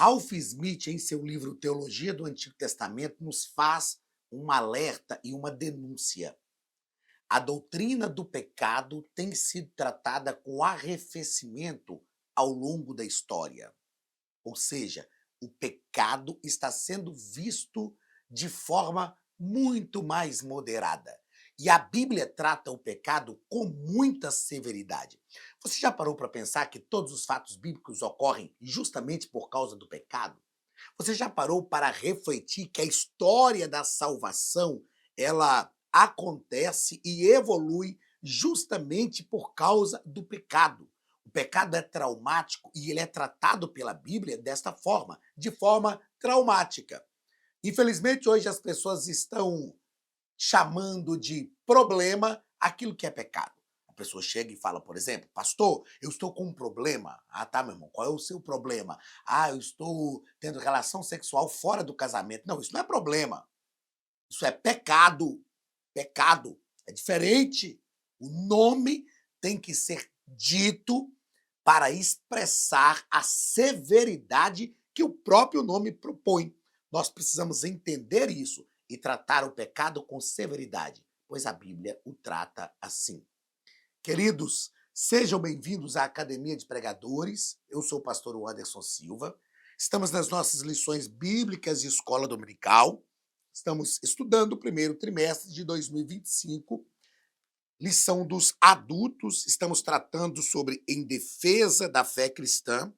Ralph Smith, em seu livro Teologia do Antigo Testamento, nos faz um alerta e uma denúncia. A doutrina do pecado tem sido tratada com arrefecimento ao longo da história. Ou seja, o pecado está sendo visto de forma muito mais moderada. E a Bíblia trata o pecado com muita severidade. Você já parou para pensar que todos os fatos bíblicos ocorrem justamente por causa do pecado? Você já parou para refletir que a história da salvação, ela acontece e evolui justamente por causa do pecado? O pecado é traumático e ele é tratado pela Bíblia desta forma, de forma traumática. Infelizmente, hoje as pessoas estão chamando de problema aquilo que é pecado. A pessoa chega e fala, por exemplo, pastor, eu estou com um problema. Ah, tá, meu irmão, qual é o seu problema? Ah, eu estou tendo relação sexual fora do casamento. Não, isso não é problema. Isso é pecado. Pecado. É diferente. O nome tem que ser dito para expressar a severidade que o próprio nome propõe. Nós precisamos entender isso e tratar o pecado com severidade, pois a Bíblia o trata assim. Queridos, sejam bem-vindos à Academia de Pregadores. Eu sou o pastor Anderson Silva. Estamos nas nossas lições bíblicas de escola dominical. Estamos estudando o primeiro trimestre de 2025, lição dos adultos. Estamos tratando sobre em defesa da fé cristã,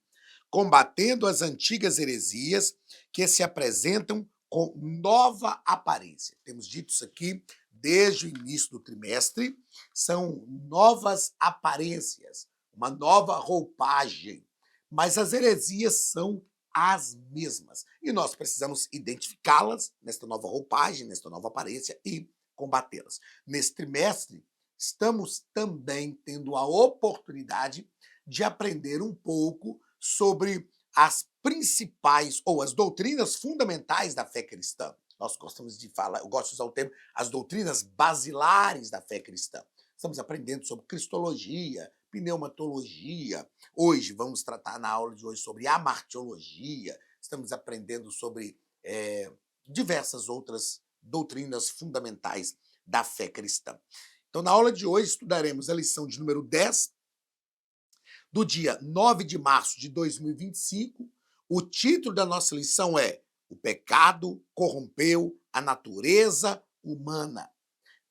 combatendo as antigas heresias que se apresentam com nova aparência. Temos dito isso aqui desde o início do trimestre. São novas aparências, uma nova roupagem, mas as heresias são as mesmas. E nós precisamos identificá-las nesta nova roupagem, nesta nova aparência e combatê-las. Nesse trimestre, estamos também tendo a oportunidade de aprender um pouco sobre as principais ou as doutrinas fundamentais da fé cristã. Nós gostamos de falar, eu gosto de usar o termo, as doutrinas basilares da fé cristã. Estamos aprendendo sobre cristologia, pneumatologia. Hoje vamos tratar na aula de hoje sobre amartiologia. Estamos aprendendo sobre diversas outras doutrinas fundamentais da fé cristã. Então, na aula de hoje, estudaremos a lição de número 10, do dia 9 de março de 2025. O título da nossa lição é O Pecado Corrompeu a Natureza Humana.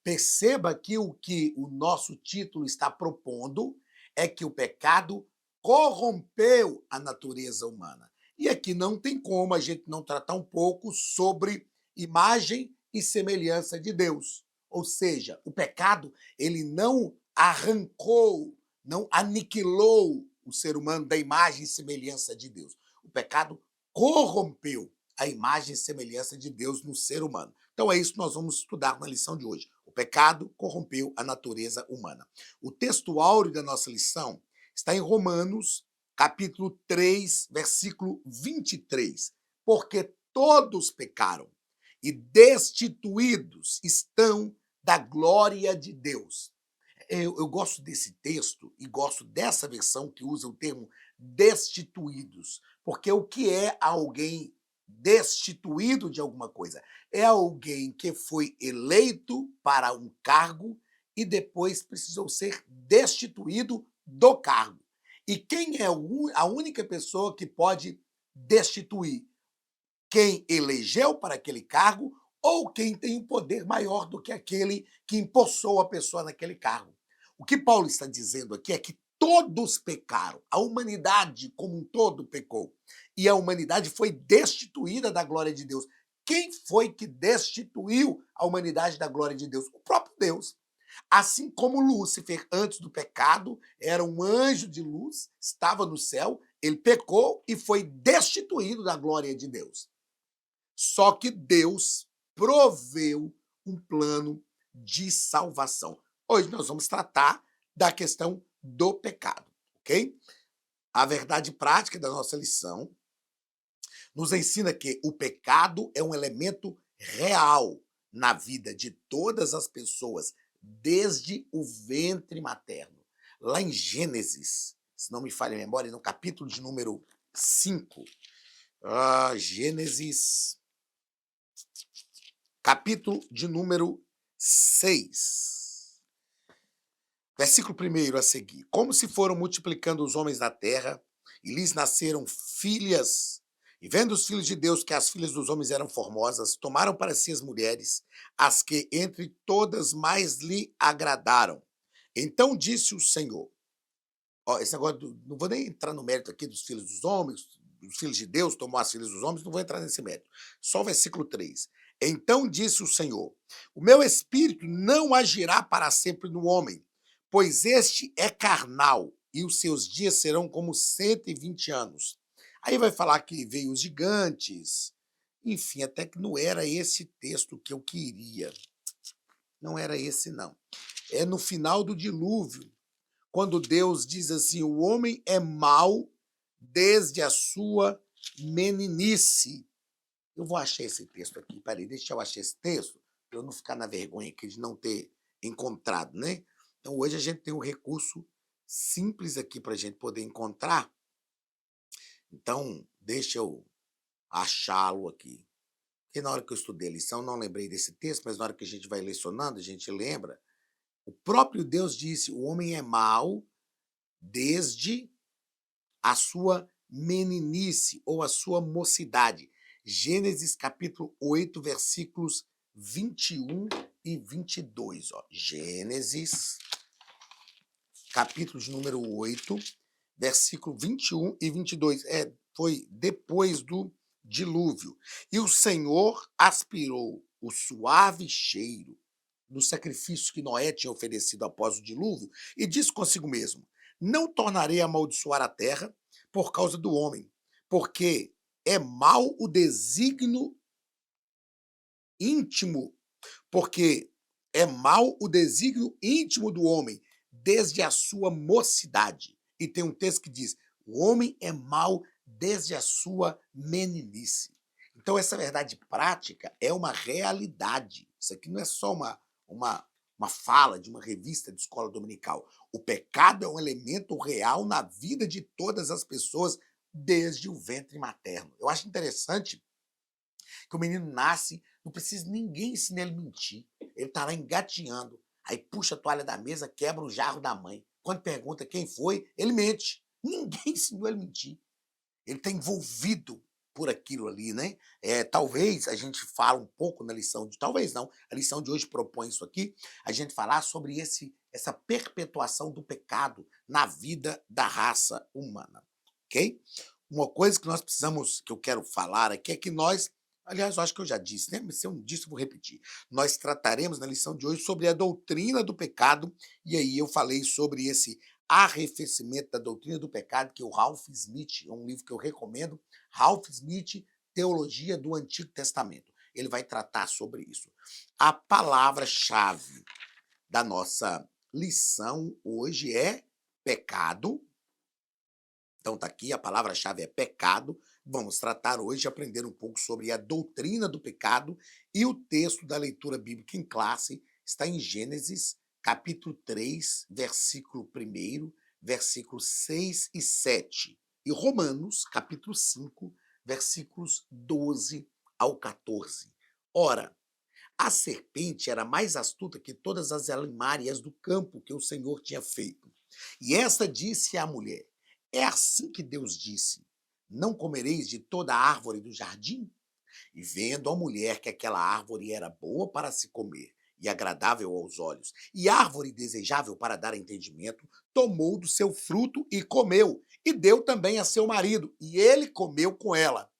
Perceba que o nosso título está propondo é que o pecado corrompeu a natureza humana. E aqui não tem como a gente não tratar um pouco sobre imagem e semelhança de Deus. Ou seja, o pecado, ele não arrancou, não aniquilou o ser humano da imagem e semelhança de Deus. O pecado corrompeu a imagem e semelhança de Deus no ser humano. Então é isso que nós vamos estudar na lição de hoje. O pecado corrompeu a natureza humana. O texto áureo da nossa lição está em Romanos, capítulo 3, versículo 23. Porque todos pecaram e destituídos estão da glória de Deus. Eu gosto desse texto e gosto dessa versão que usa o termo destituídos, porque o que é alguém destituído de alguma coisa? É alguém que foi eleito para um cargo e depois precisou ser destituído do cargo. E quem é a única pessoa que pode destituir? Quem elegeu para aquele cargo ou quem tem um poder maior do que aquele que empossou a pessoa naquele cargo. O que Paulo está dizendo aqui é que todos pecaram, a humanidade como um todo pecou, e a humanidade foi destituída da glória de Deus. Quem foi que destituiu a humanidade da glória de Deus? O próprio Deus. Assim como Lúcifer, antes do pecado, era um anjo de luz, estava no céu, ele pecou e foi destituído da glória de Deus. Só que Deus proveu um plano de salvação. Hoje nós vamos tratar da questão do pecado, ok? A verdade prática da nossa lição nos ensina que o pecado é um elemento real na vida de todas as pessoas, desde o ventre materno. Lá em Gênesis, se não me falha a memória, no capítulo de número 5, Gênesis, capítulo de número 6. Versículo 1 a seguir. Como se foram multiplicando os homens da terra, e lhes nasceram filhas, e vendo os filhos de Deus que as filhas dos homens eram formosas, tomaram para si as mulheres, as que entre todas mais lhe agradaram. Então disse o Senhor. Ó, esse negócio, não vou nem entrar no mérito aqui dos filhos dos homens, dos filhos de Deus, tomou as filhas dos homens, não vou entrar nesse mérito. Só o versículo 3. Então disse o Senhor: o meu espírito não agirá para sempre no homem, pois este é carnal, e os seus dias serão como 120 anos. Aí vai falar que veio os gigantes, enfim, até que não era esse texto que eu queria. Não era esse, não. É no final do dilúvio, quando Deus diz assim: o homem é mau desde a sua meninice. Eu vou achar esse texto aqui, peraí, deixa eu achar esse texto, para eu não ficar na vergonha aqui de não ter encontrado, né? Então hoje a gente tem um recurso simples aqui para a gente poder encontrar. Então, deixa eu achá-lo aqui. Porque na hora que eu estudei a lição, não lembrei desse texto, mas na hora que a gente vai lecionando, a gente lembra. O próprio Deus disse: o homem é mau desde a sua meninice ou a sua mocidade. Gênesis capítulo 8, versículos 21 e 22. Ó. Gênesis, capítulo de número 8, versículo 21 e 22. Foi depois do dilúvio. E o Senhor aspirou o suave cheiro do sacrifício que Noé tinha oferecido após o dilúvio e disse consigo mesmo: não tornarei a amaldiçoar a terra por causa do homem, porque é mau o desígnio íntimo, porque é mau o desígnio íntimo do homem desde a sua mocidade. E tem um texto que diz: o homem é mau desde a sua meninice. Então essa verdade prática é uma realidade. Isso aqui não é só uma fala de uma revista de escola dominical. O pecado é um elemento real na vida de todas as pessoas desde o ventre materno. Eu acho interessante que o menino nasce, não precisa ninguém ensinar ele a mentir. Ele tá lá engatinhando, aí puxa a toalha da mesa, quebra o jarro da mãe. Quando pergunta quem foi, ele mente. Ninguém ensinou ele a mentir. Ele está envolvido por aquilo ali, né? Talvez a gente fale um pouco na lição de, talvez não, a lição de hoje propõe isso aqui, a gente falar sobre essa perpetuação do pecado na vida da raça humana, ok? Uma coisa que nós precisamos, que eu quero falar aqui, é que nós, aliás, eu acho que eu já disse, né? Mas se eu não disse, eu vou repetir. Nós trataremos na lição de hoje sobre a doutrina do pecado, e aí eu falei sobre esse Arrefecimento da Doutrina do Pecado, que o Ralph Smith, é um livro que eu recomendo, Ralph Smith, Teologia do Antigo Testamento. Ele vai tratar sobre isso. A palavra-chave da nossa lição hoje é pecado. Então tá aqui, a palavra-chave é pecado. Vamos tratar hoje, aprender um pouco sobre a doutrina do pecado, e o texto da leitura bíblica em classe está em Gênesis, capítulo 3, versículo 1, versículos 6 e 7. E Romanos, capítulo 5, versículos 12 ao 14. Ora, a serpente era mais astuta que todas as alimárias do campo que o Senhor tinha feito. E esta disse à mulher: é assim que Deus disse: não comereis de toda a árvore do jardim? E vendo a mulher que aquela árvore era boa para se comer e agradável aos olhos, e árvore desejável para dar entendimento, tomou do seu fruto e comeu, e deu também a seu marido, e ele comeu com ela.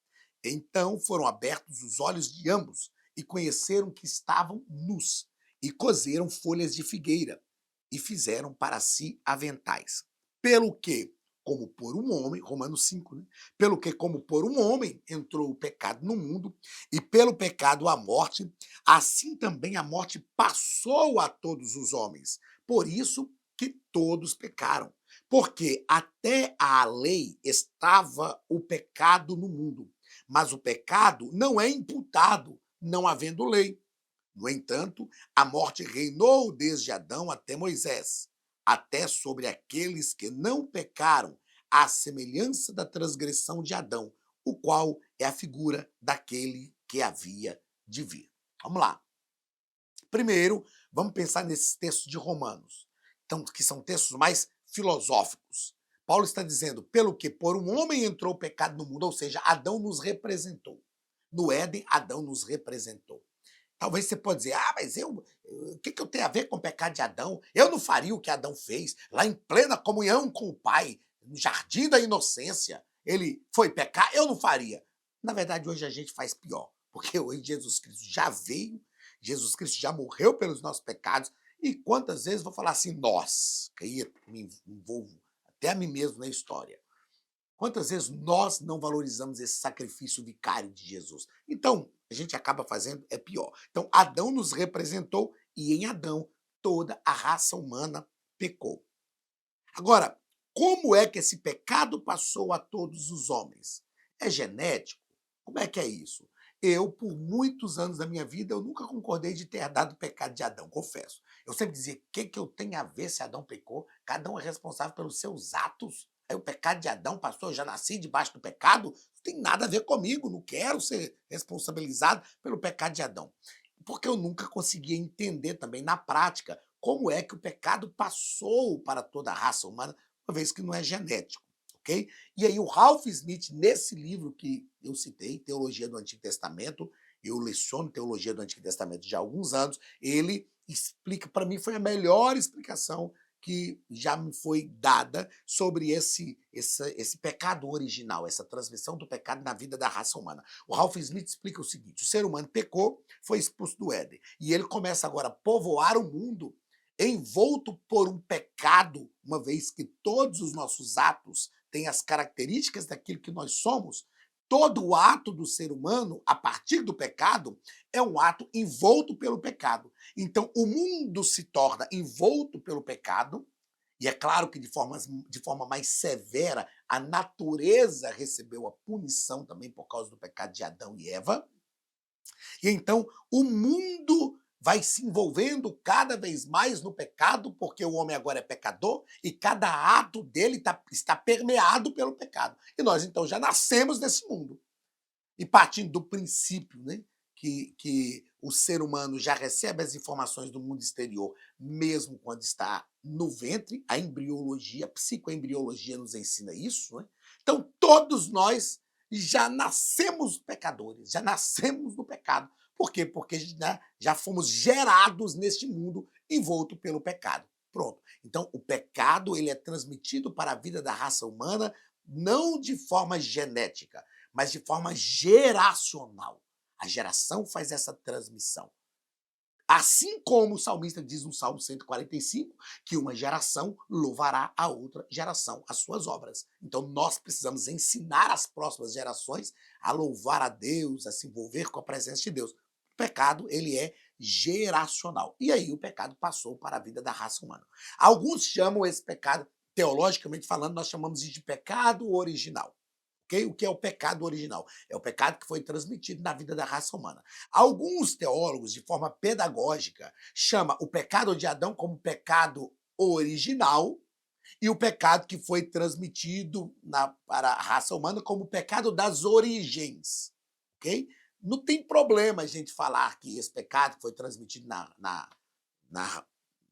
Então foram abertos os olhos de ambos, e conheceram que estavam nus, e coseram folhas de figueira, e fizeram para si aventais. Pelo que, como por um homem, Romanos 5, né? Pelo que, como por um homem entrou o pecado no mundo, e pelo pecado a morte, assim também a morte passou a todos os homens. Por isso que todos pecaram. Porque até a lei estava o pecado no mundo, mas o pecado não é imputado, não havendo lei. No entanto, a morte reinou desde Adão até Moisés, até sobre aqueles que não pecaram, à semelhança da transgressão de Adão. o qual é a figura daquele que havia de vir. Vamos lá. Primeiro, vamos pensar nesses textos de Romanos, então, que são textos mais filosóficos. Paulo está dizendo, pelo que por um homem entrou o pecado no mundo, ou seja, Adão nos representou. No Éden, Adão nos representou. Talvez você pode dizer, mas o que eu tenho a ver com o pecado de Adão? Eu não faria o que Adão fez, lá em plena comunhão com o Pai, no jardim da inocência. Ele foi pecar, eu não faria. Na verdade, hoje a gente faz pior, porque hoje Jesus Cristo já veio, Jesus Cristo já morreu pelos nossos pecados, e quantas vezes vou falar assim, nós, que aí me envolvo até a mim mesmo na história. Quantas vezes nós não valorizamos esse sacrifício vicário de Jesus? Então, a gente acaba fazendo é pior. Então, Adão nos representou e em Adão toda a raça humana pecou. Agora, como é que esse pecado passou a todos os homens? É genético? Como é que é isso? Eu, por muitos anos da minha vida, eu nunca concordei de ter herdado o pecado de Adão, confesso. Eu sempre dizia, o que eu tenho a ver se Adão pecou? Cada um é responsável pelos seus atos. Aí o pecado de Adão passou, eu já nasci debaixo do pecado? Não tem nada a ver comigo, não quero ser responsabilizado pelo pecado de Adão. Porque eu nunca conseguia entender também na prática como é que o pecado passou para toda a raça humana, uma vez que não é genético, ok? E aí o Ralph Smith, nesse livro que eu citei, Teologia do Antigo Testamento, eu leciono Teologia do Antigo Testamento já há alguns anos, ele explica, para mim foi a melhor explicação que já me foi dada sobre esse pecado original, essa transmissão do pecado na vida da raça humana. O Ralph Smith explica o seguinte, o ser humano pecou, foi expulso do Éden, e ele começa agora a povoar o mundo envolto por um pecado, uma vez que todos os nossos atos têm as características daquilo que nós somos, todo o ato do ser humano, a partir do pecado, é um ato envolto pelo pecado. Então, o mundo se torna envolto pelo pecado, e é claro que de forma mais severa, a natureza recebeu a punição também por causa do pecado de Adão e Eva, e então o mundo vai se envolvendo cada vez mais no pecado, porque o homem agora é pecador e cada ato dele está permeado pelo pecado. E nós então já nascemos nesse mundo. E partindo do princípio, né, que o ser humano já recebe as informações do mundo exterior, mesmo quando está no ventre, a embriologia, a psicoembriologia nos ensina isso, né? Então todos nós já nascemos pecadores, já nascemos no pecado. Por quê? Porque né, já fomos gerados neste mundo envolto pelo pecado. Pronto. Então o pecado ele é transmitido para a vida da raça humana não de forma genética, mas de forma geracional. A geração faz essa transmissão. Assim como o salmista diz no Salmo 145, que uma geração louvará a outra geração as suas obras. Então nós precisamos ensinar as próximas gerações a louvar a Deus, a se envolver com a presença de Deus. O pecado, ele é geracional. E aí o pecado passou para a vida da raça humana. Alguns chamam esse pecado, teologicamente falando, nós chamamos de pecado original. Okay? O que é o pecado original? É o pecado que foi transmitido na vida da raça humana. Alguns teólogos, de forma pedagógica, chamam o pecado de Adão como pecado original e o pecado que foi transmitido para a raça humana como pecado das origens. Okay? Não tem problema a gente falar que esse pecado que foi transmitido na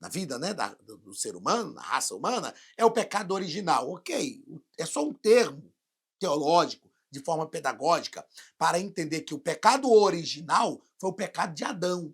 vida né, do ser humano, na raça humana, é o pecado original. Ok, é só um termo teológico, de forma pedagógica, para entender que o pecado original foi o pecado de Adão,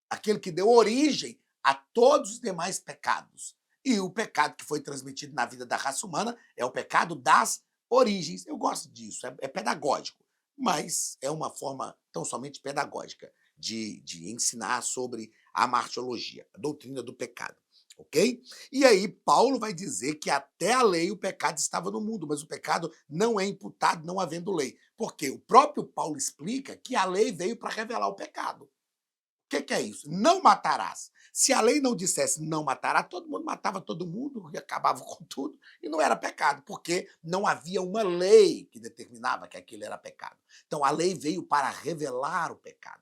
aquele que deu origem a todos os demais pecados. E o pecado que foi transmitido na vida da raça humana é o pecado das origens. Eu gosto disso, é pedagógico, mas é uma forma tão somente pedagógica de ensinar sobre a martiologia, a doutrina do pecado. Ok? E aí Paulo vai dizer que até a lei o pecado estava no mundo, mas o pecado não é imputado não havendo lei. Porque o próprio Paulo explica que a lei veio para revelar o pecado. O que é isso? Não matarás. Se a lei não dissesse não matará, todo mundo matava todo mundo e acabava com tudo. E não era pecado, porque não havia uma lei que determinava que aquilo era pecado. Então a lei veio para revelar o pecado.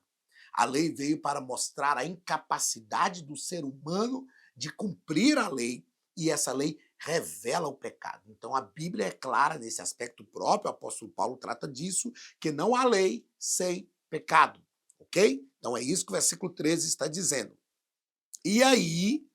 A lei veio para mostrar a incapacidade do ser humano de cumprir a lei, e essa lei revela o pecado. Então a Bíblia é clara nesse aspecto próprio, o apóstolo Paulo trata disso, que não há lei sem pecado, ok? Então é isso que o versículo 13 está dizendo. E aí,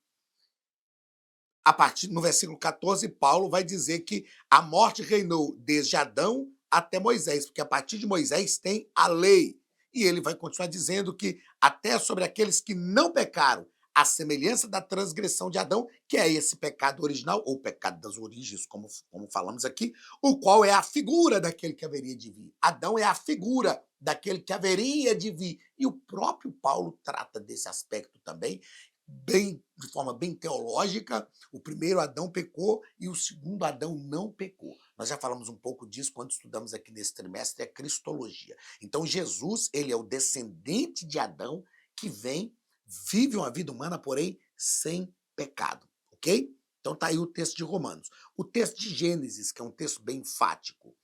a partir no versículo 14, Paulo vai dizer que a morte reinou desde Adão até Moisés, porque a partir de Moisés tem a lei. E ele vai continuar dizendo que até sobre aqueles que não pecaram, a semelhança da transgressão de Adão, que é esse pecado original, ou pecado das origens, como falamos aqui, o qual é a figura daquele que haveria de vir. Adão é a figura daquele que haveria de vir. E o próprio Paulo trata desse aspecto também, de forma bem teológica. O primeiro Adão pecou e o segundo Adão não pecou. Nós já falamos um pouco disso quando estudamos aqui nesse trimestre a Cristologia. Então Jesus, ele é o descendente de Adão que vem, vive uma vida humana, porém sem pecado, ok? Então tá aí o texto de Romanos. O texto de Gênesis, que é um texto bem enfático.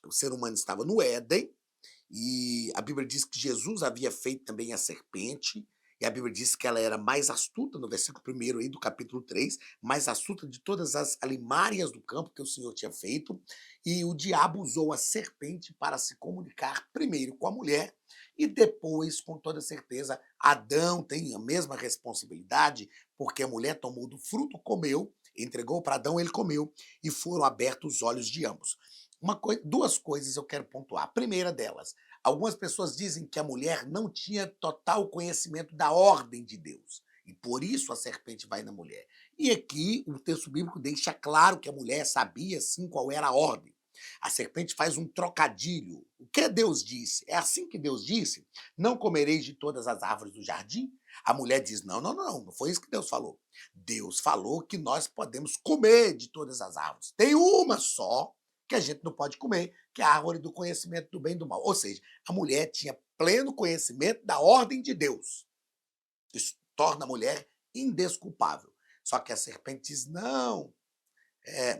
O ser humano estava no Éden, e a Bíblia diz que Jesus havia feito também a serpente, e a Bíblia diz que ela era mais astuta, no versículo 1 aí do capítulo 3, mais astuta de todas as alimárias do campo que o Senhor tinha feito, e o diabo usou a serpente para se comunicar primeiro com a mulher, e depois, com toda certeza, Adão tem a mesma responsabilidade, porque a mulher tomou do fruto, comeu, entregou para Adão, ele comeu, e foram abertos os olhos de ambos. Duas coisas eu quero pontuar. A primeira delas, algumas pessoas dizem que a mulher não tinha total conhecimento da ordem de Deus. E por isso a serpente vai na mulher. E aqui o texto bíblico deixa claro que a mulher sabia sim qual era a ordem. A serpente faz um trocadilho. O que Deus disse? É assim que Deus disse? Não comereis de todas as árvores do jardim? A mulher diz: não, não, não, não foi isso que Deus falou. Deus falou que nós podemos comer de todas as árvores. Tem uma só que a gente não pode comer, que é a árvore do conhecimento do bem e do mal. Ou seja, a mulher tinha pleno conhecimento da ordem de Deus. Isso torna a mulher indesculpável. Só que a serpente diz: não,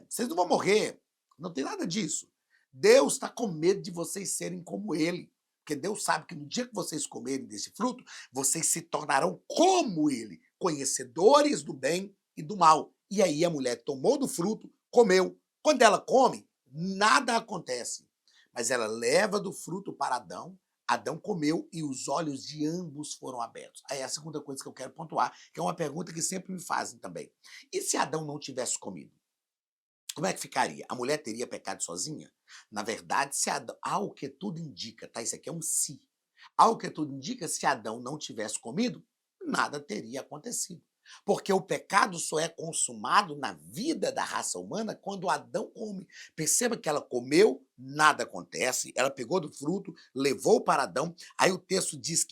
vocês não vão morrer, não tem nada disso. Deus está com medo de vocês serem como ele. Porque Deus sabe que no dia que vocês comerem desse fruto, vocês se tornarão como ele, conhecedores do bem e do mal. E aí a mulher tomou do fruto, comeu. Quando ela come, nada acontece. Mas ela leva do fruto para Adão, Adão comeu e os olhos de ambos foram abertos. Aí é a segunda coisa que eu quero pontuar, que é uma pergunta que sempre me fazem também. E se Adão não tivesse comido? Como é que ficaria? A mulher teria pecado sozinha? Na verdade, se Adão, ao que tudo indica, tá? Isso aqui é um se. Ao que tudo indica, se Adão não tivesse comido, nada teria acontecido. Porque o pecado só é consumado na vida da raça humana quando Adão come. Perceba que ela comeu, nada acontece. Ela pegou do fruto, levou para Adão. Aí o texto diz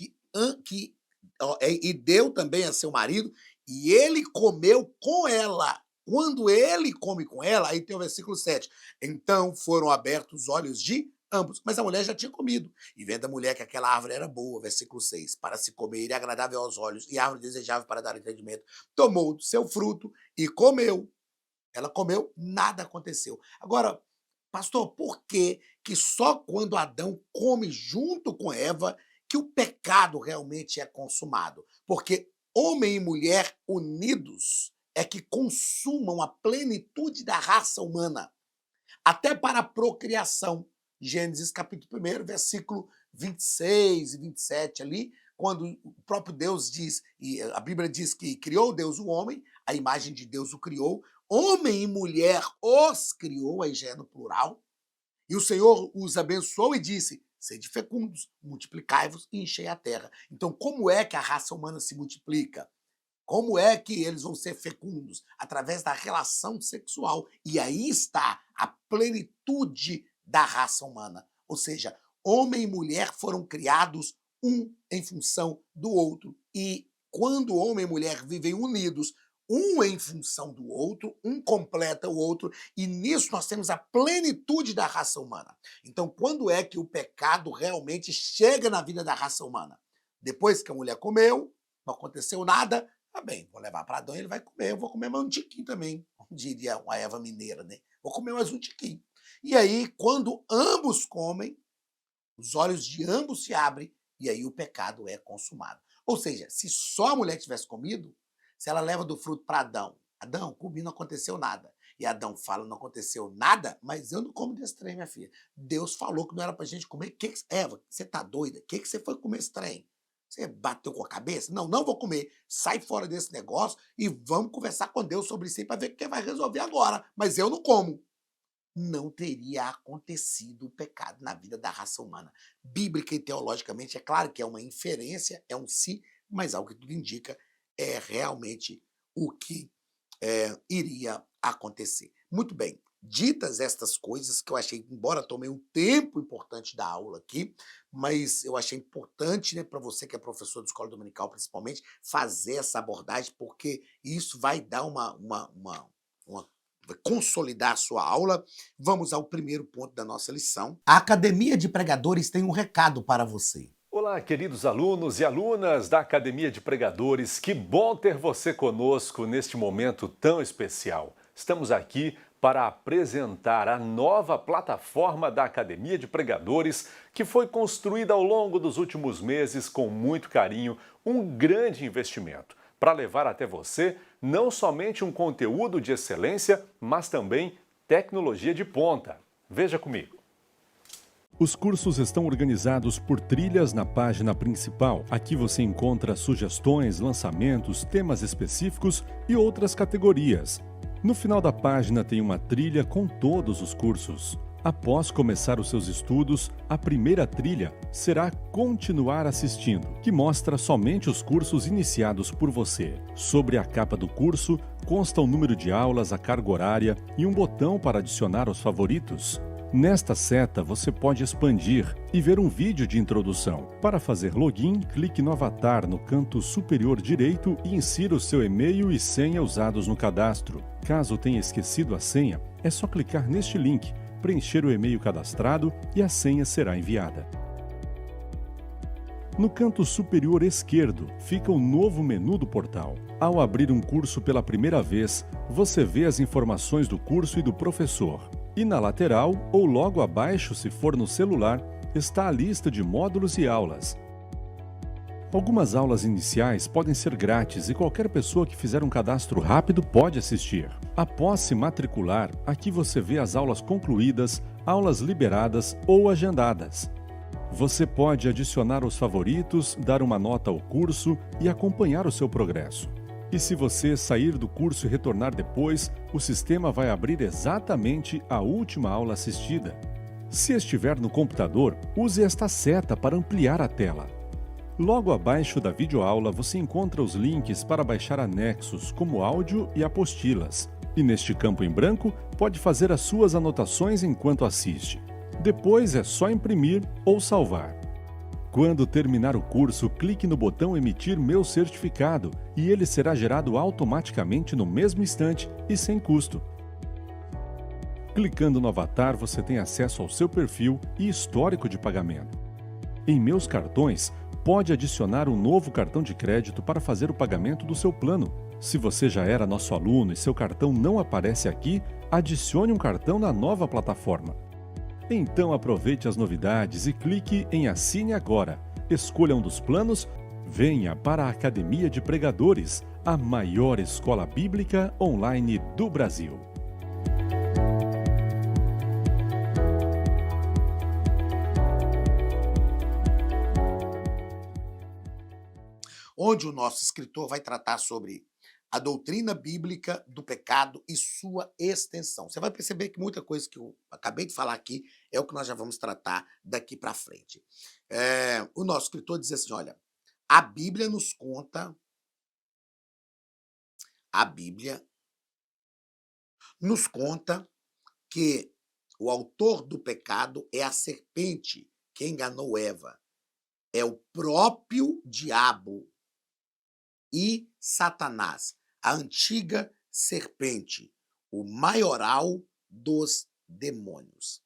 e deu também a seu marido, e ele comeu com ela. Quando ele come com ela, aí tem o versículo 7. Então foram abertos os olhos de ambos. Mas a mulher já tinha comido. E vendo a mulher que aquela árvore era boa, versículo 6, para se comer e agradável aos olhos, e árvore desejável para dar entendimento, tomou do seu fruto e comeu. Ela comeu, nada aconteceu. Agora, pastor, por que só quando Adão come junto com Eva que o pecado realmente é consumado? Porque homem e mulher unidos é que consumam a plenitude da raça humana, até para a procriação. Gênesis capítulo 1, versículo 26 e 27 ali, quando o próprio Deus diz, e a Bíblia diz que criou Deus o homem, a imagem de Deus o criou, homem e mulher os criou, aí já é no plural, e o Senhor os abençoou e disse: sede fecundos, multiplicai-vos e enchei a terra. Então, como é que a raça humana se multiplica? Como é que eles vão ser fecundos? Através da relação sexual. E aí está a plenitude da raça humana. Ou seja, homem e mulher foram criados um em função do outro. E quando homem e mulher vivem unidos, um em função do outro, um completa o outro, e nisso nós temos a plenitude da raça humana. Então, quando é que o pecado realmente chega na vida da raça humana? Depois que a mulher comeu, não aconteceu nada, tá bem, vou levar para Adão e ele vai comer, eu vou comer mais um tiquinho também, como diria uma Eva mineira, né? Vou comer mais um tiquinho. E aí, quando ambos comem, os olhos de ambos se abrem e aí o pecado é consumado. Ou seja, se só a mulher tivesse comido, se ela leva do fruto para Adão, Adão, comi, não aconteceu nada. E Adão fala, não aconteceu nada, mas eu não como desse trem, minha filha. Deus falou que não era pra gente comer. Eva, você tá doida? O que você foi comer esse trem? Você bateu com a cabeça? Não, não vou comer. Sai fora desse negócio e vamos conversar com Deus sobre isso aí para ver o que vai resolver agora. Mas eu não como. Não teria acontecido o pecado na vida da raça humana. Bíblica e teologicamente, é claro que é uma inferência, é um sim, mas ao que tudo indica, é realmente o que iria acontecer. Muito bem, ditas estas coisas que eu achei, embora tomei um tempo importante da aula aqui, mas eu achei importante, né, para você que é professor de escola dominical principalmente, fazer essa abordagem, porque isso vai dar vai consolidar a sua aula. Vamos ao primeiro ponto da nossa lição. A Academia de Pregadores tem um recado para você. Olá, queridos alunos e alunas da Academia de Pregadores, que bom ter você conosco neste momento tão especial. Estamos aqui para apresentar a nova plataforma da Academia de Pregadores, que foi construída ao longo dos últimos meses com muito carinho, um grande investimento, para levar até você não somente um conteúdo de excelência, mas também tecnologia de ponta. Veja comigo. Os cursos estão organizados por trilhas na página principal. Aqui você encontra sugestões, lançamentos, temas específicos e outras categorias. No final da página tem uma trilha com todos os cursos. Após começar os seus estudos, a primeira trilha será Continuar assistindo, que mostra somente os cursos iniciados por você. Sobre a capa do curso, consta o número de aulas, a carga horária e um botão para adicionar aos favoritos. Nesta seta, você pode expandir e ver um vídeo de introdução. Para fazer login, clique no avatar no canto superior direito e insira o seu e-mail e senha usados no cadastro. Caso tenha esquecido a senha, é só clicar neste link, preencher o e-mail cadastrado e a senha será enviada. No canto superior esquerdo fica o novo menu do portal. Ao abrir um curso pela primeira vez, você vê as informações do curso e do professor. E na lateral, ou logo abaixo se for no celular, está a lista de módulos e aulas. Algumas aulas iniciais podem ser grátis e qualquer pessoa que fizer um cadastro rápido pode assistir. Após se matricular, aqui você vê as aulas concluídas, aulas liberadas ou agendadas. Você pode adicionar os favoritos, dar uma nota ao curso e acompanhar o seu progresso. E se você sair do curso e retornar depois, o sistema vai abrir exatamente a última aula assistida. Se estiver no computador, use esta seta para ampliar a tela. Logo abaixo da videoaula você encontra os links para baixar anexos, como áudio e apostilas. E neste campo em branco, pode fazer as suas anotações enquanto assiste. Depois é só imprimir ou salvar. Quando terminar o curso, clique no botão Emitir meu certificado e ele será gerado automaticamente no mesmo instante e sem custo. Clicando no avatar, você tem acesso ao seu perfil e histórico de pagamento. Em Meus Cartões, pode adicionar um novo cartão de crédito para fazer o pagamento do seu plano. Se você já era nosso aluno e seu cartão não aparece aqui, adicione um cartão na nova plataforma. Então aproveite as novidades e clique em Assine Agora. Escolha um dos planos, venha para a Academia de Pregadores, a maior escola bíblica online do Brasil. Onde o nosso escritor vai tratar sobre a doutrina bíblica do pecado e sua extensão. Você vai perceber que muita coisa que eu acabei de falar aqui é o que nós já vamos tratar daqui para frente. O nosso escritor diz assim, olha, a Bíblia nos conta que o autor do pecado é a serpente que enganou Eva. É o próprio diabo e Satanás, a antiga serpente, o maioral dos demônios.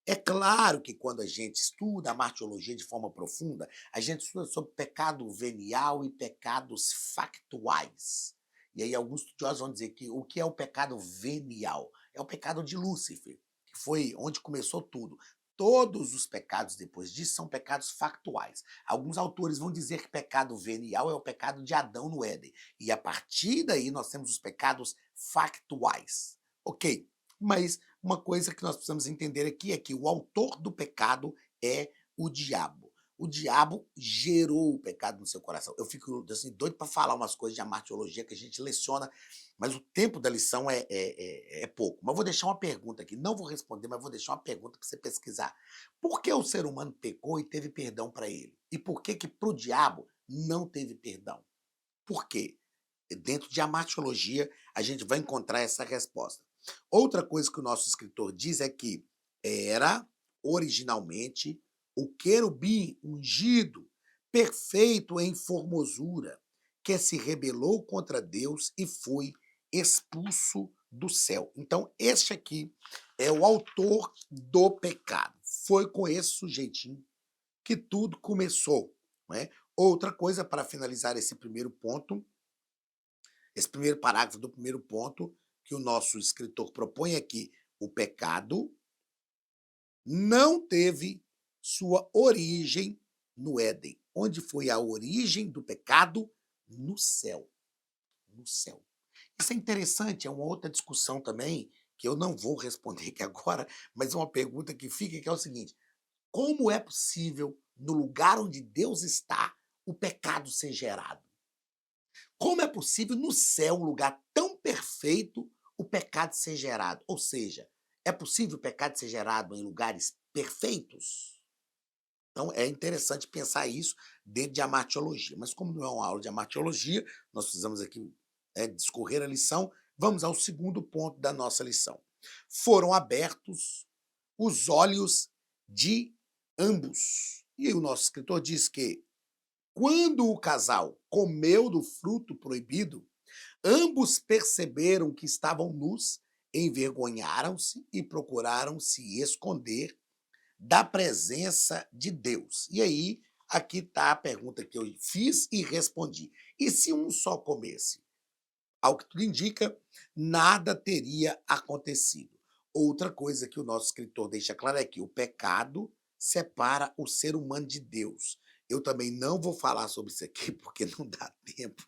É claro que quando a gente estuda a martiologia de forma profunda, a gente estuda sobre pecado venial e pecados factuais. E aí alguns estudiosos vão dizer que o que é o pecado venial? É o pecado de Lúcifer, que foi onde começou tudo. Todos os pecados depois disso são pecados factuais. Alguns autores vão dizer que pecado venial é o pecado de Adão no Éden. E a partir daí nós temos os pecados factuais. Ok, mas uma coisa que nós precisamos entender aqui é que o autor do pecado é o diabo. O diabo gerou o pecado no seu coração. Eu fico assim, doido para falar umas coisas de amartiologia que a gente leciona, mas o tempo da lição é pouco. Mas vou deixar uma pergunta aqui. Não vou responder, mas vou deixar uma pergunta para você pesquisar. Por que o ser humano pecou e teve perdão para ele? E por que para o diabo não teve perdão? Por quê? Dentro de amartiologia, a gente vai encontrar essa resposta. Outra coisa que o nosso escritor diz é que era originalmente o querubim ungido, perfeito em formosura, que se rebelou contra Deus e foi expulso do céu. Então, este aqui é o autor do pecado. Foi com esse sujeitinho que tudo começou. Não é? Outra coisa, para finalizar esse primeiro ponto, esse primeiro parágrafo do primeiro ponto que o nosso escritor propõe é que o pecado não teve sua origem no Éden. Onde foi a origem do pecado? No céu. No céu. Isso é interessante, é uma outra discussão também, que eu não vou responder aqui agora, mas é uma pergunta que fica, que é o seguinte: como é possível, no lugar onde Deus está, o pecado ser gerado? Como é possível no céu, um lugar tão perfeito, o pecado ser gerado? Ou seja, é possível o pecado ser gerado em lugares perfeitos? Então é interessante pensar isso dentro de amartiologia. Mas como não é uma aula de amartiologia, nós precisamos aqui discorrer a lição. Vamos ao segundo ponto da nossa lição. Foram abertos os olhos de ambos. E o nosso escritor diz que quando o casal comeu do fruto proibido, ambos perceberam que estavam nus, envergonharam-se e procuraram se esconder da presença de Deus. E aí, aqui está a pergunta que eu fiz e respondi. E se um só comesse? Ao que tudo indica, nada teria acontecido. Outra coisa que o nosso escritor deixa claro é que o pecado separa o ser humano de Deus. Eu também não vou falar sobre isso aqui, porque não dá tempo.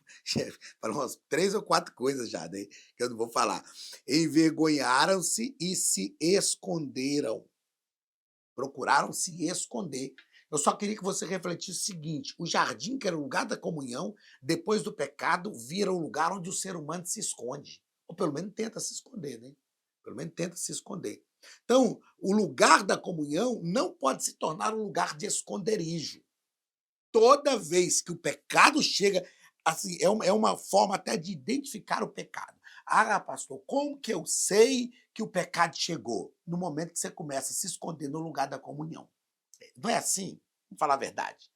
Falam umas 3 ou 4 coisas já, né, que eu não vou falar. Envergonharam-se e se esconderam. Procuraram se esconder. Eu só queria que você refletisse o seguinte: o jardim, que era o lugar da comunhão, depois do pecado, vira o lugar onde o ser humano se esconde. Ou pelo menos tenta se esconder, né? Pelo menos tenta se esconder. Então, o lugar da comunhão não pode se tornar um lugar de esconderijo. Toda vez que o pecado chega, assim, é uma forma até de identificar o pecado. Ah, pastor, como que eu sei que o pecado chegou? No momento que você começa a se esconder no lugar da comunhão. Não é assim? Vamos falar a verdade.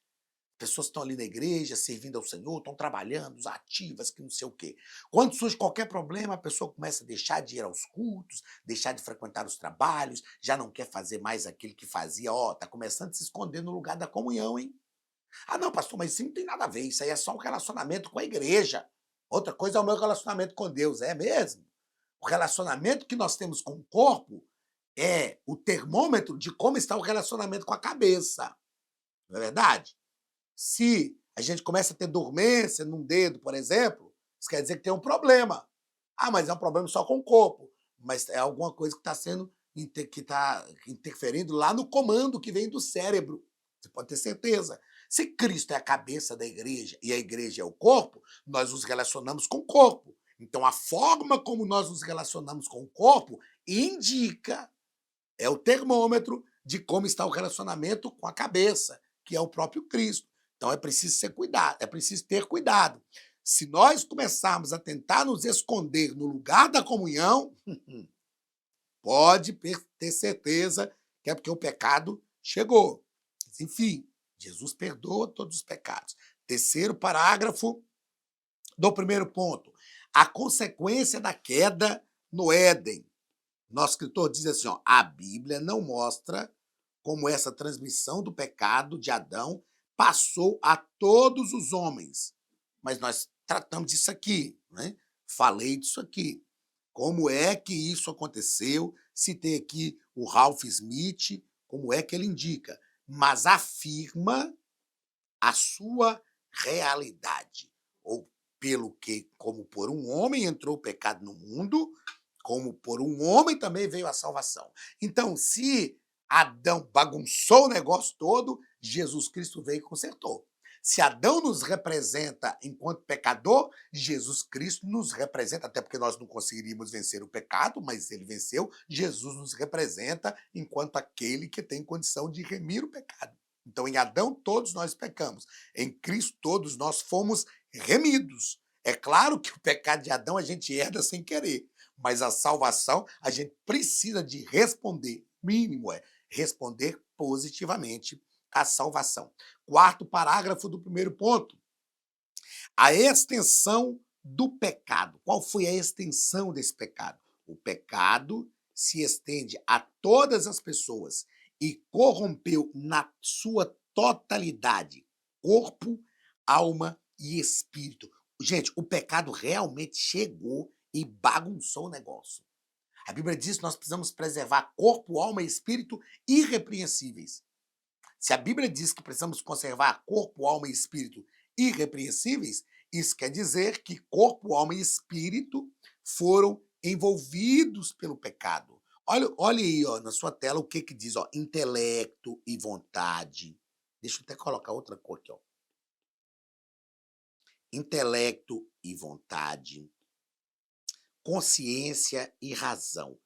Pessoas estão ali na igreja, servindo ao Senhor, estão trabalhando, ativas, que não sei o quê. Quando surge qualquer problema, a pessoa começa a deixar de ir aos cultos, deixar de frequentar os trabalhos, já não quer fazer mais aquilo que fazia. Ó, está começando a se esconder no lugar da comunhão, hein? Ah, não, pastor, mas isso não tem nada a ver. Isso aí é só um relacionamento com a igreja. Outra coisa é o meu relacionamento com Deus. É mesmo? O relacionamento que nós temos com o corpo é o termômetro de como está o relacionamento com a cabeça. Não é verdade? Se a gente começa a ter dormência num dedo, por exemplo, isso quer dizer que tem um problema. Ah, mas é um problema só com o corpo. Mas é alguma coisa que está sendo que está interferindo lá no comando que vem do cérebro. Você pode ter certeza. Se Cristo é a cabeça da igreja e a igreja é o corpo, nós nos relacionamos com o corpo. Então, a forma como nós nos relacionamos com o corpo indica, é o termômetro de como está o relacionamento com a cabeça, que é o próprio Cristo. Então, é preciso ser cuidado, é preciso ter cuidado. Se nós começarmos a tentar nos esconder no lugar da comunhão, pode ter certeza que é porque o pecado chegou. Mas, enfim, Jesus perdoa todos os pecados. Terceiro parágrafo do primeiro ponto. A consequência da queda no Éden. Nosso escritor diz assim, ó, a Bíblia não mostra como essa transmissão do pecado de Adão passou a todos os homens. Mas nós tratamos disso aqui, né? Falei disso aqui. Como é que isso aconteceu? Citei aqui o Ralph Smith, como é que ele indica, mas afirma a sua realidade. Ou pelo que, como por um homem entrou o pecado no mundo, como por um homem também veio a salvação. Então, se Adão bagunçou o negócio todo, Jesus Cristo veio e consertou. Se Adão nos representa enquanto pecador, Jesus Cristo nos representa, até porque nós não conseguiríamos vencer o pecado, mas ele venceu. Jesus nos representa enquanto aquele que tem condição de remir o pecado. Então, em Adão, todos nós pecamos. Em Cristo, todos nós fomos remidos. É claro que o pecado de Adão a gente herda sem querer, mas a salvação a gente precisa de responder. Mínimo é responder positivamente à salvação. Quarto parágrafo do primeiro ponto. A extensão do pecado. Qual foi a extensão desse pecado? O pecado se estende a todas as pessoas e corrompeu na sua totalidade corpo, alma e espírito. Gente, o pecado realmente chegou e bagunçou o negócio. A Bíblia diz que nós precisamos preservar corpo, alma e espírito irrepreensíveis. Se a Bíblia diz que precisamos conservar corpo, alma e espírito irrepreensíveis, isso quer dizer que corpo, alma e espírito foram envolvidos pelo pecado. Olha aí, ó, na sua tela o que diz, ó, intelecto e vontade. Deixa eu até colocar outra cor aqui, ó. Intelecto e vontade, consciência e razão.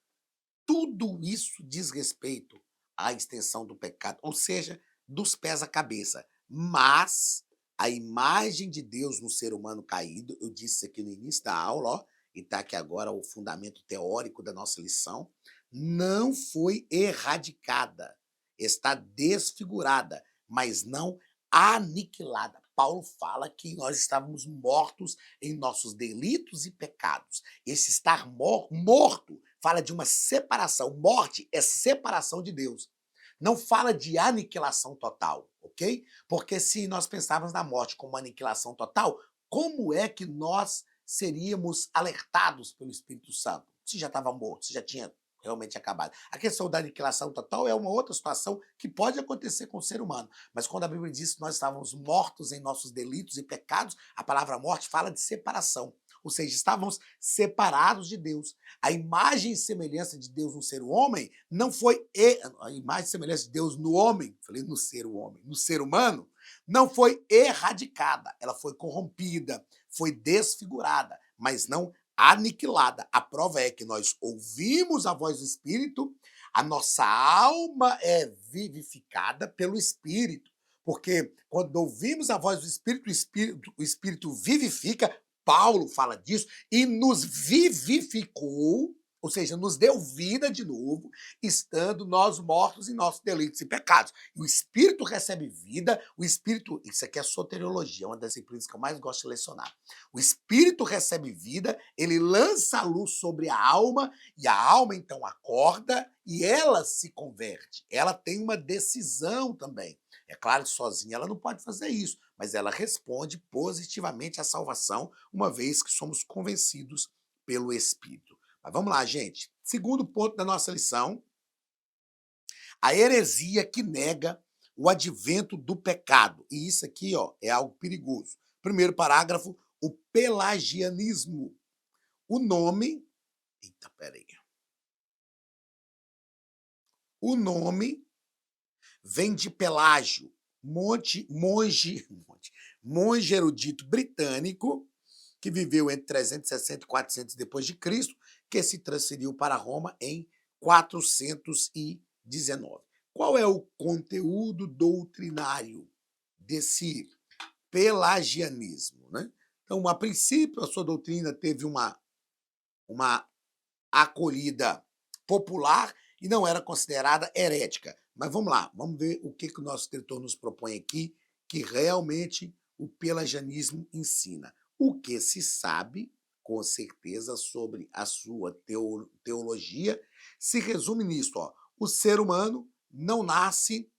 Tudo isso diz respeito à extensão do pecado, ou seja, dos pés à cabeça. Mas a imagem de Deus no ser humano caído, eu disse isso aqui no início da aula, ó, e está aqui agora o fundamento teórico da nossa lição, não foi erradicada, está desfigurada, mas não aniquilada. Paulo fala que nós estávamos mortos em nossos delitos e pecados. Esse estar morto fala de uma separação. Morte é separação de Deus. Não fala de aniquilação total, ok? Porque se nós pensarmos na morte como aniquilação total, como é que nós seríamos alertados pelo Espírito Santo? Se já estava morto, se já tinha realmente acabado. A questão da aniquilação total é uma outra situação que pode acontecer com o ser humano. Mas quando a Bíblia diz que nós estávamos mortos em nossos delitos e pecados, a palavra morte fala de separação. Ou seja, estávamos separados de Deus. A imagem e semelhança de Deus no ser homem não foi a imagem e semelhança de Deus no homem, falei no ser homem, no ser humano, não foi erradicada, ela foi corrompida, foi desfigurada, mas não aniquilada. A prova é que nós ouvimos a voz do Espírito, a nossa alma é vivificada pelo Espírito, porque quando ouvimos a voz do Espírito, o Espírito vivifica. Paulo fala disso, e nos vivificou, ou seja, nos deu vida de novo, estando nós mortos em nossos delitos e pecados. E o Espírito recebe vida, o Espírito, isso aqui é soteriologia, uma das disciplinas que eu mais gosto de lecionar. O Espírito recebe vida, ele lança a luz sobre a alma, e a alma então acorda e ela se converte. Ela tem uma decisão também. É claro que sozinha ela não pode fazer isso, mas ela responde positivamente à salvação, uma vez que somos convencidos pelo Espírito. Mas vamos lá, gente. Segundo ponto da nossa lição, a heresia que nega o advento do pecado. E isso aqui, ó, é algo perigoso. Primeiro parágrafo, o pelagianismo. O nome... Eita, peraí. O nome vem de Pelágio, monge erudito britânico, que viveu entre 360 e 400 depois de Cristo, que se transferiu para Roma em 419. Qual é o conteúdo doutrinário desse pelagianismo, né? Então, a princípio, a sua doutrina teve uma acolhida popular e não era considerada herética. Mas vamos lá, vamos ver o que o nosso escritor nos propõe aqui, que realmente o pelagianismo ensina. O que se sabe, com certeza, sobre a sua teologia, se resume nisso, ó. O ser humano não nasce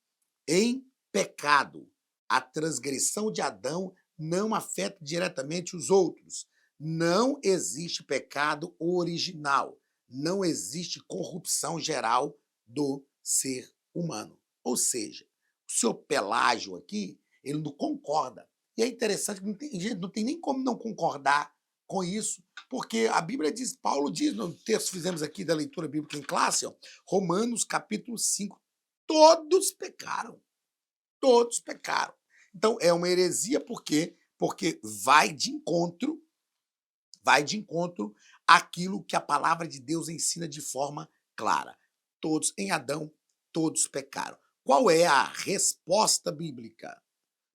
em pecado. A transgressão de Adão não afeta diretamente os outros. Não existe pecado original. Não existe corrupção geral do ser humano. Ou seja, o senhor Pelágio aqui, ele não concorda. E é interessante que gente, não tem nem como não concordar com isso, porque a Bíblia diz, Paulo diz, no texto que fizemos aqui da leitura bíblica em classe, ó, Romanos capítulo 5, todos pecaram. Todos pecaram. Então, é uma heresia, por quê? Porque vai de encontro àquilo que a palavra de Deus ensina de forma clara. Todos em Adão, todos pecaram. Qual é a resposta bíblica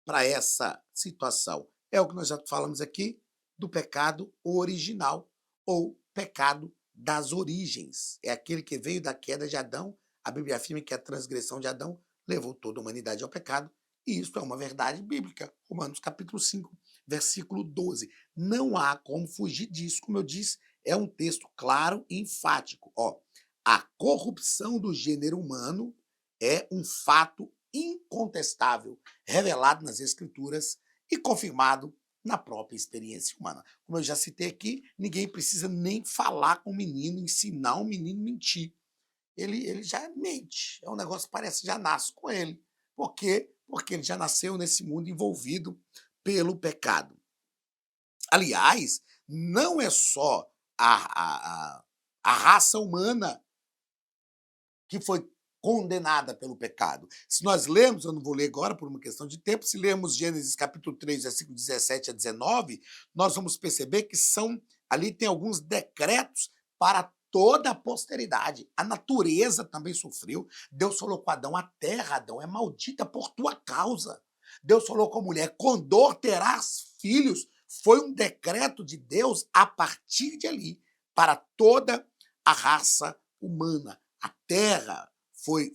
para essa situação? É o que nós já falamos aqui do pecado original ou pecado das origens. É aquele que veio da queda de Adão. A Bíblia afirma que a transgressão de Adão levou toda a humanidade ao pecado. E isso é uma verdade bíblica. Romanos capítulo 5, versículo 12. Não há como fugir disso. Como eu disse, é um texto claro e enfático. Ó, a corrupção do gênero humano é um fato incontestável, revelado nas Escrituras e confirmado na própria experiência humana. Como eu já citei aqui, ninguém precisa nem falar com o menino, ensinar o menino a mentir. Ele já mente. É um negócio que parece que já nasce com ele. Por quê? Porque ele já nasceu nesse mundo envolvido pelo pecado. Aliás, não é só a raça humana que foi condenada pelo pecado. Se nós lermos, eu não vou ler agora por uma questão de tempo, se lermos Gênesis capítulo 3, versículo 17 a 19, nós vamos perceber que ali tem alguns decretos para toda a posteridade. A natureza também sofreu. Deus falou com Adão, a terra, Adão, é maldita por tua causa. Deus falou com a mulher, com dor terás filhos. Foi um decreto de Deus a partir de ali, para toda a raça humana. A terra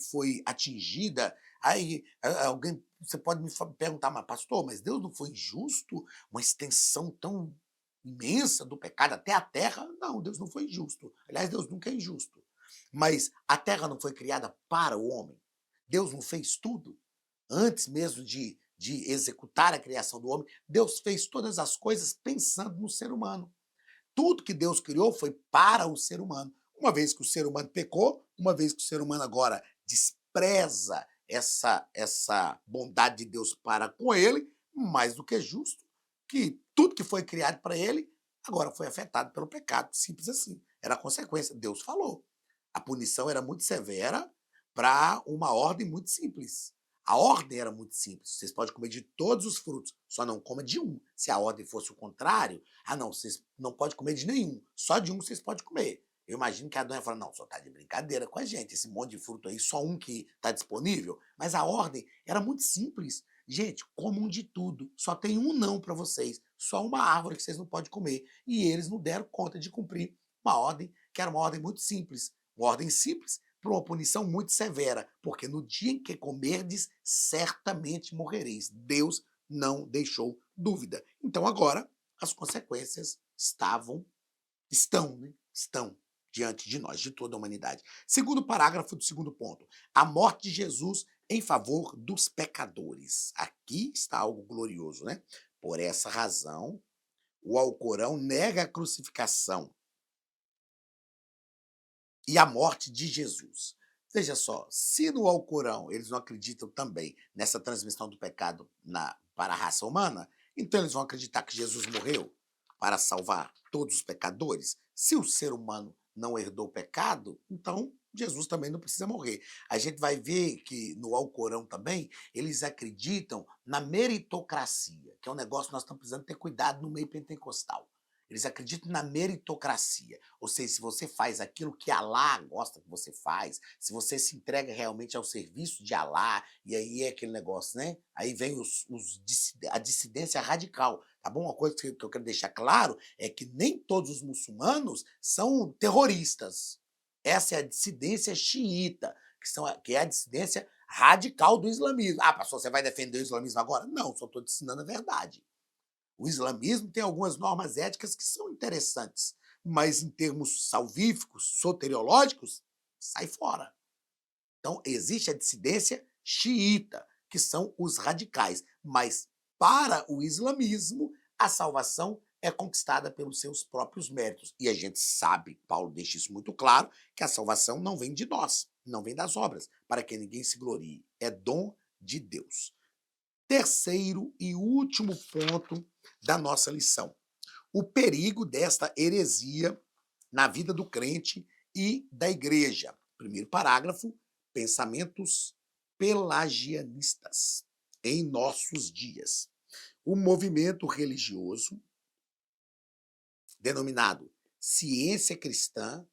foi atingida. Aí alguém, você pode me perguntar, mas pastor, mas Deus não foi injusto? Uma extensão tão imensa do pecado até a terra? Não, Deus não foi injusto. Aliás, Deus nunca é injusto. Mas a terra não foi criada para o homem. Deus não fez tudo. Antes mesmo de executar a criação do homem, Deus fez todas as coisas pensando no ser humano. Tudo que Deus criou foi para o ser humano. Uma vez que o ser humano pecou, uma vez que o ser humano agora despreza essa bondade de Deus para com ele, mais do que justo que tudo que foi criado para ele agora foi afetado pelo pecado. Simples assim. Era a consequência. Deus falou. A punição era muito severa para uma ordem muito simples. A ordem era muito simples. Vocês podem comer de todos os frutos, só não coma de um. Se a ordem fosse o contrário, não, vocês não podem comer de nenhum. Só de um vocês podem comer. Eu imagino que a dona fala, não, só tá de brincadeira com a gente, esse monte de fruto aí, só um que está disponível. Mas a ordem era muito simples. Gente, comam de tudo. Só tem um não para vocês. Só uma árvore que vocês não podem comer. E eles não deram conta de cumprir uma ordem que era uma ordem muito simples. Uma ordem simples para uma punição muito severa, porque no dia em que comerdes, certamente morrereis. Deus não deixou dúvida. Então agora as consequências estão diante de nós, de toda a humanidade. Segundo parágrafo do segundo ponto, a morte de Jesus em favor dos pecadores. Aqui está algo glorioso, né? Por essa razão, o Alcorão nega a crucificação e a morte de Jesus. Veja só, se no Alcorão eles não acreditam também nessa transmissão do pecado para a raça humana, então eles vão acreditar que Jesus morreu para salvar todos os pecadores? Se o ser humano não herdou o pecado, então Jesus também não precisa morrer. A gente vai ver que no Alcorão também eles acreditam na meritocracia, que é um negócio que nós estamos precisando ter cuidado no meio pentecostal. Eles acreditam na meritocracia, ou seja, se você faz aquilo que Alá gosta que você faz, se você se entrega realmente ao serviço de Alá, e aí é aquele negócio, né? Aí vem a dissidência radical, tá bom? Uma coisa que eu quero deixar claro é que nem todos os muçulmanos são terroristas. Essa é a dissidência xiita, que é a dissidência radical do islamismo. Ah, pastor, você vai defender o islamismo agora? Não, só estou te ensinando a verdade. O islamismo tem algumas normas éticas que são interessantes, mas em termos salvíficos, soteriológicos, sai fora. Então, existe a dissidência xiita, que são os radicais, mas para o islamismo, a salvação é conquistada pelos seus próprios méritos. E a gente sabe, Paulo deixa isso muito claro, que a salvação não vem de nós. não vem das obras, para que ninguém se glorie. É dom de Deus. Terceiro e último ponto da nossa lição: o perigo desta heresia na vida do crente e da igreja. Primeiro parágrafo: pensamentos pelagianistas em nossos dias. O movimento religioso, denominado ciência cristã,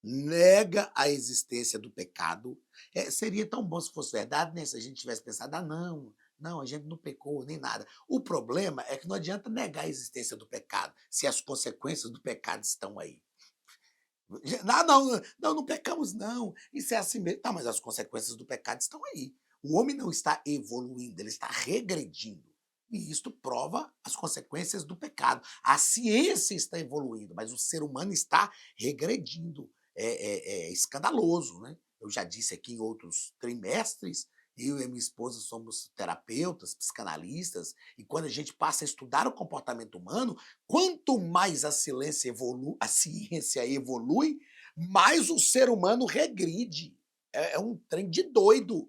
nega a existência do pecado. Seria tão bom se fosse verdade, né? Se a gente tivesse pensado, não, a gente não pecou nem nada. O problema é que não adianta negar a existência do pecado, se as consequências do pecado estão aí. Não pecamos, não. Isso é assim mesmo. Tá, mas as consequências do pecado estão aí. O homem não está evoluindo, ele está regredindo. E isto prova as consequências do pecado. A ciência está evoluindo, mas o ser humano está regredindo. É escandaloso, né? Eu já disse aqui em outros trimestres, eu e minha esposa somos terapeutas, psicanalistas, e quando a gente passa a estudar o comportamento humano, quanto mais a ciência evolui, mais o ser humano regride. É um trem de doido.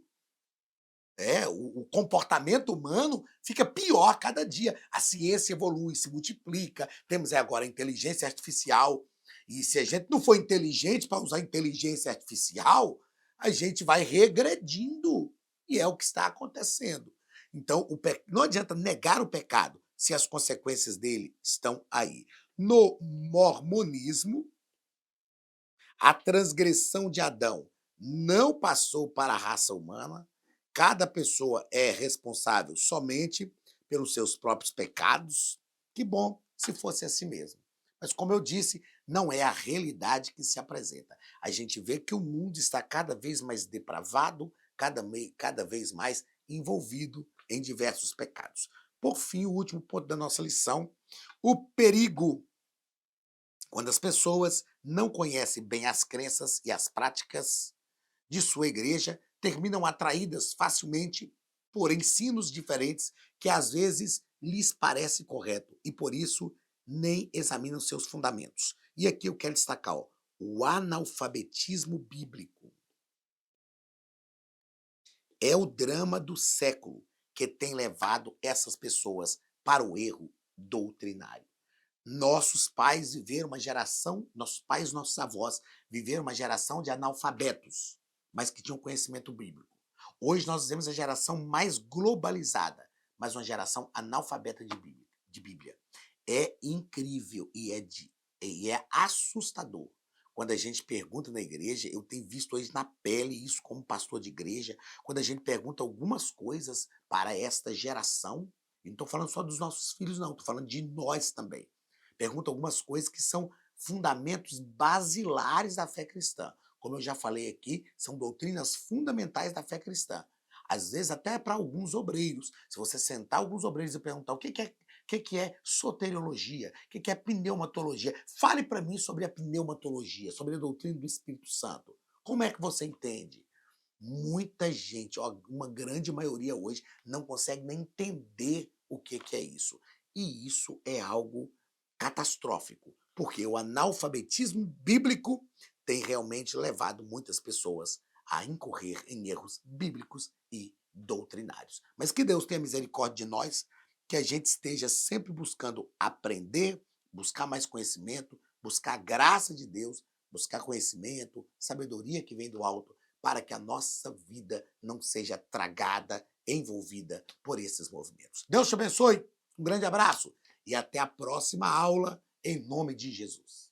O comportamento humano fica pior a cada dia. A ciência evolui, se multiplica. Temos agora a inteligência artificial. E se a gente não for inteligente para usar inteligência artificial, a gente vai regredindo. E é o que está acontecendo. Então, não adianta negar o pecado se as consequências dele estão aí. No mormonismo, a transgressão de Adão não passou para a raça humana. Cada pessoa é responsável somente pelos seus próprios pecados. Que bom se fosse assim mesmo. Mas, como eu disse, não é a realidade que se apresenta. A gente vê que o mundo está cada vez mais depravado, cada vez mais envolvido em diversos pecados. Por fim, o último ponto da nossa lição: o perigo quando as pessoas não conhecem bem as crenças e as práticas de sua igreja, terminam atraídas facilmente por ensinos diferentes que às vezes lhes parece correto e por isso nem examinam seus fundamentos. E aqui eu quero destacar, o analfabetismo bíblico é o drama do século que tem levado essas pessoas para o erro doutrinário. Nossos pais, nossos avós viveram uma geração de analfabetos, mas que tinham conhecimento bíblico. Hoje nós vivemos a geração mais globalizada, mas uma geração analfabeta de Bíblia. É incrível e é assustador. Quando a gente pergunta na igreja, eu tenho visto hoje na pele isso como pastor de igreja, quando a gente pergunta algumas coisas para esta geração, e não estou falando só dos nossos filhos, não, estou falando de nós também. Pergunta algumas coisas que são fundamentos basilares da fé cristã. Como eu já falei aqui, são doutrinas fundamentais da fé cristã. Às vezes até para alguns obreiros. Se você sentar alguns obreiros e perguntar o que é soteriologia, o que é pneumatologia, fale para mim sobre a pneumatologia, sobre a doutrina do Espírito Santo. Como é que você entende? Muita gente, uma grande maioria hoje, não consegue nem entender o que é isso. E isso é algo catastrófico, porque o analfabetismo bíblico tem realmente levado muitas pessoas a incorrer em erros bíblicos e doutrinários. Mas que Deus tenha misericórdia de nós, que a gente esteja sempre buscando aprender, buscar mais conhecimento, buscar a graça de Deus, buscar conhecimento, sabedoria que vem do alto, para que a nossa vida não seja tragada, envolvida por esses movimentos. Deus te abençoe, um grande abraço e até a próxima aula, em nome de Jesus.